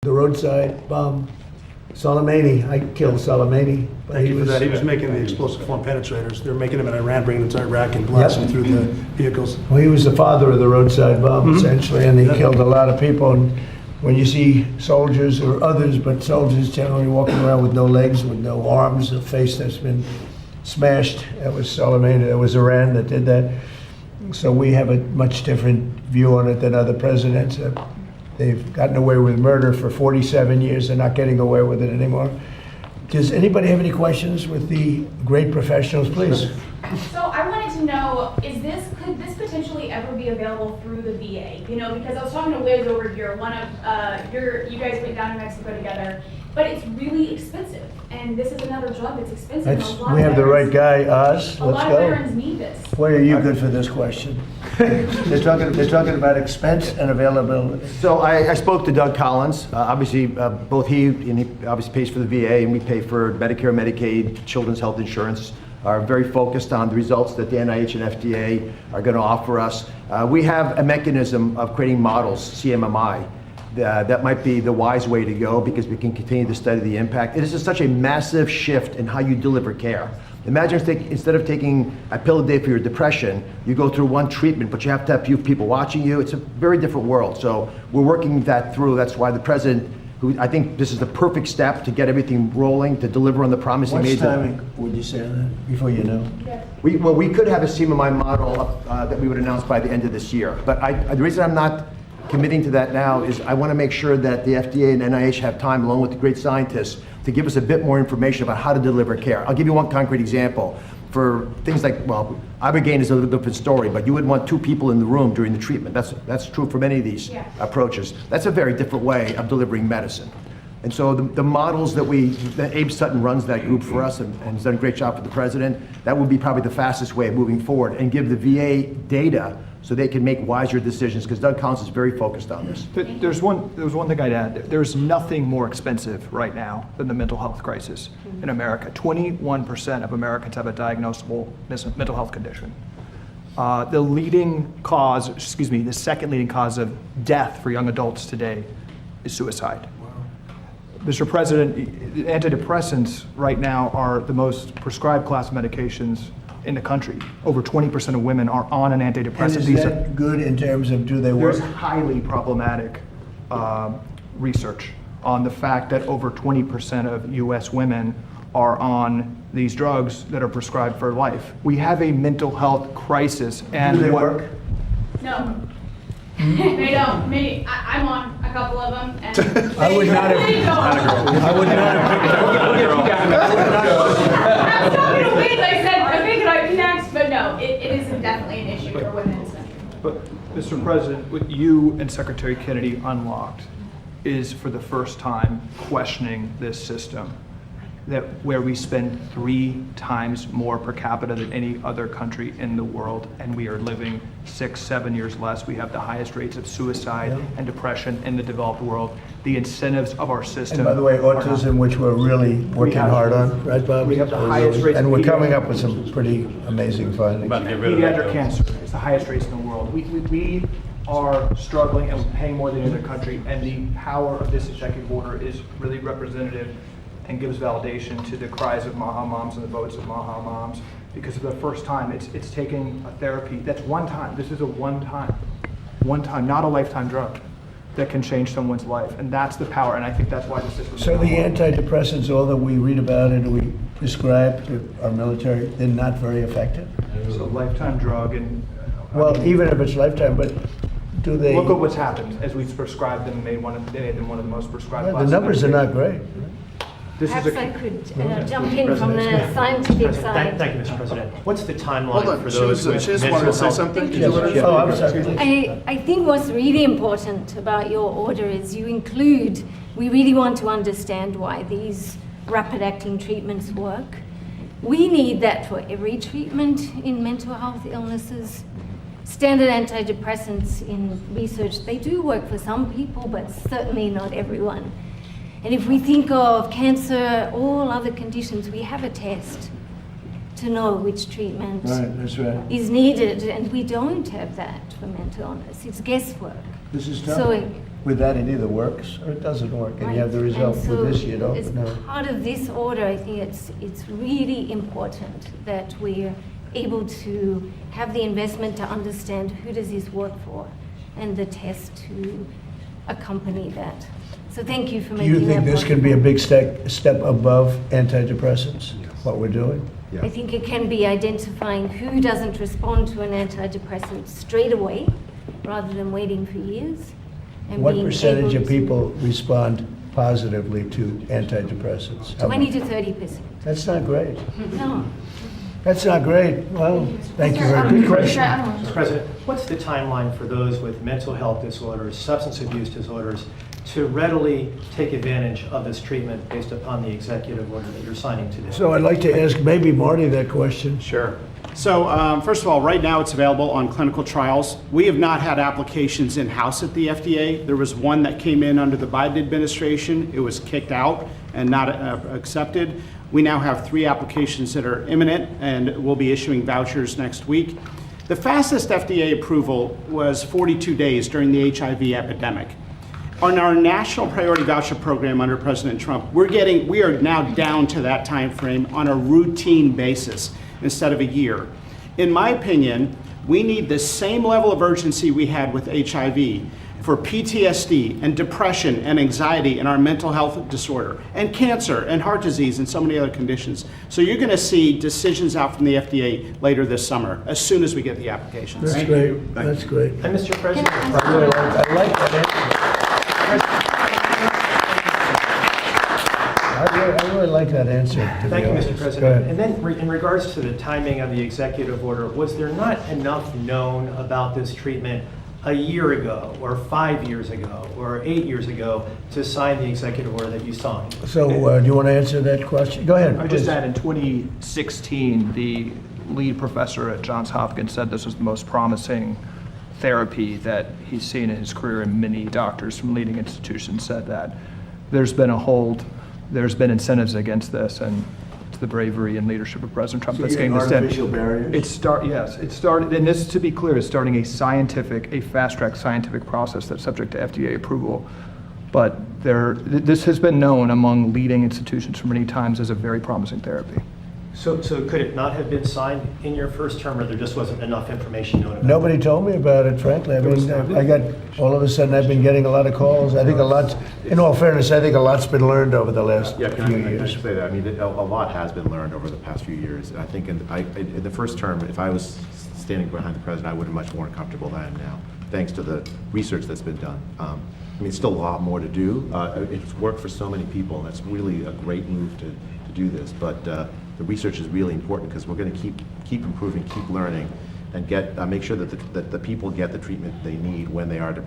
The roadside bomb, Soleimani, I killed Soleimani. But Thank you for that. He was making the explosive form penetrators. They were making them in Iran, bringing them to Iraq and blasting through the vehicles. Well, he was the father of the roadside bomb, essentially, and he killed a lot of people. And when you see soldiers or others, but soldiers generally walking around with no legs, with no arms, a face that's been smashed, that was Soleimani, that was Iran that did that. So we have a much different view on it than other presidents. They've gotten away with murder for 47 years. They're not getting away with it anymore. Does anybody have any questions with the great professionals, please? So I wanted to know, could this potentially ever be available through the VA? You know, because I was talking to Liz over here, you guys went down to Mexico together, but it's really expensive. And this is another drug that's expensive. We have the right guy, Oz. A Let's lot go. of veterans need this. Why are you good for this question? They're talking about expense and availability. So I spoke to Doug Collins. Obviously, both he obviously pays for the VA, and we pay for Medicare, Medicaid, children's health insurance. Are very focused on the results that the NIH and FDA are going to offer us. We have a mechanism of creating models, CMMI. That might be the wise way to go because we can continue to study the impact. It is such a massive shift in how you deliver care. Imagine instead of taking a pill a day for your depression, you go through one treatment, but you have to have few people watching you. It's a very different world. So we're working that through. That's why the president, who I think this is the perfect step to get everything rolling, to deliver on the promise he made. What's timing would you say on that, before you know? Yeah. We could have a CMMI model that we would announce by the end of this year. But the reason I'm not committing to that now is I want to make sure that the FDA and NIH have time, along with the great scientists, to give us a bit more information about how to deliver care. I'll give you one concrete example. For things like, well, Ibogaine is a little different story, but you would want 2 people in the room during the treatment. That's true for many of these approaches. That's a very different way of delivering medicine. And so the models that Abe Sutton runs that group for us and has done a great job for the president, that would be probably the fastest way of moving forward and give the VA data so they can make wiser decisions, because Doug Collins is very focused on this. There's one thing I'd add. There's nothing more expensive right now than the mental health crisis in America. 21% of Americans have a diagnosable mental health condition. The second leading cause of death for young adults today is suicide. Mr. President, antidepressants right now are the most prescribed class of medications in the country. Over 20% of women are on an antidepressant. And is that good in terms of do they work? There's highly problematic research on the fact that over 20% of US women are on these drugs that are prescribed for life. We have a mental health crisis. And do they work? No. They don't. I'm on a couple of them, and I would not have. they don't. I would not have. I'm sorry to wait. I said, I figured I'd be next, but no, it is definitely an issue for women. But Mr. President, what you and Secretary Kennedy unlocked is for the first time questioning this system, that where we spend 3 times more per capita than any other country in the world, and we are living 6-7 years less. We have the highest rates of suicide and depression in the developed world. The incentives of our system. And by the way, autism, which we're really working hard on, right, Bob? We have the highest rates. And we're coming up with some pretty amazing findings. Pediatric cancer is the highest rates in the world. We are struggling and paying more than any other country, and the power of this executive order is really representative and gives validation to the cries of Maha moms and the votes of Maha moms, because for the first time it's taking a therapy that's one time. This is a one time, not a lifetime drug that can change someone's life, and that's the power. And I think that's why the system. So the antidepressants, all that we read about and we prescribe to our military, they're not very effective? It's a lifetime drug, and Well, even if it's lifetime, but do they? look at what's happened as we've prescribed them and made them one of the most prescribed. Well, the numbers are not great. This Perhaps is a, I could jump in from the scientific side. Thank you, Mr. President. What's the timeline Hold on, for those with she just wanted mental to say health? something. Did Yes. you let her? Oh, I'm sorry. I think what's really important about your order is we really want to understand why these rapid-acting treatments work. We need that for every treatment in mental health illnesses. Standard antidepressants in research, they do work for some people, but certainly not everyone. And if we think of cancer, all other conditions, we have a test to know which treatment That's right. is needed, and we don't have that for mental illness. It's guesswork. This is tough. So with that, it either works or it doesn't work, and you have the Right. result. And With so this, you don't as know. part of this order, I think it's really important that we're able to have the investment to understand who does this work for, and the test to accompany that. So thank you for Do making that you think this point. can be a big step above antidepressants, what we're doing? I think it can be identifying who doesn't respond to an antidepressant straight away, rather than waiting for years. And What being percentage able of people respond positively to antidepressants? How 20 much? to 30%. That's not great. No. That's not great. Well, thank you very much. Good question. Mr. President, what's the timeline for those with mental health disorders, substance abuse disorders, to readily take advantage of this treatment based upon the executive order that you're signing today? So I'd like to ask maybe Marty that question. Sure. So first of all, right now it's available on clinical trials. We have not had applications in-house at the FDA. There was one that came in under the Biden administration. It was kicked out and not accepted. We now have 3 applications that are imminent, and we'll be issuing vouchers next week. The fastest FDA approval was 42 days during the HIV epidemic. On our national priority voucher program under President Trump, we are now down to that time frame on a routine basis instead of a year. In my opinion, we need the same level of urgency we had with HIV for PTSD and depression and anxiety and our mental health disorder and cancer and heart disease and so many other conditions. So you're going to see decisions out from the FDA later this summer as soon as we get the applications. That's great. That's great. And Mr. President, I like that answer. I really like that answer, to be thank you, honest. Mr. Go President. ahead. And then in regards to the timing of the executive order, was there not enough known about this treatment a year ago, or 5 years ago, or 8 years ago to sign the executive order that you signed? So do you want to answer that question? Go ahead. I would just please. add, in 2016, the lead professor at Johns Hopkins said this was the most promising therapy that he's seen in his career, and many doctors from leading institutions said that. There's been a hold, there's been incentives against this, and it's the bravery and leadership of President Trump So that's you're getting getting this done. artificial barriers? It started, and this, to be clear, is starting a fast-track scientific process that's subject to FDA approval. But this has been known among leading institutions for many times as a very promising therapy. So could it not have been signed in your first term, or there just wasn't enough information known about it? Nobody told me about it, frankly. I mean, I got, all of a sudden, I've been getting a lot of calls. I think a lot, in all fairness, I think a lot's been learned over the last Yeah, few can I years. just say that? I mean, a lot has been learned over the past few years. I think in the first term, if I was standing behind the president, I would have been much more comfortable than I am now, thanks to the research that's been done. I mean, still a lot more to do. It's worked for so many people, and it's really a great move to do this. But the research is really important because we're going to keep improving, keep learning, and make sure that the people get the treatment they need when they are depressed.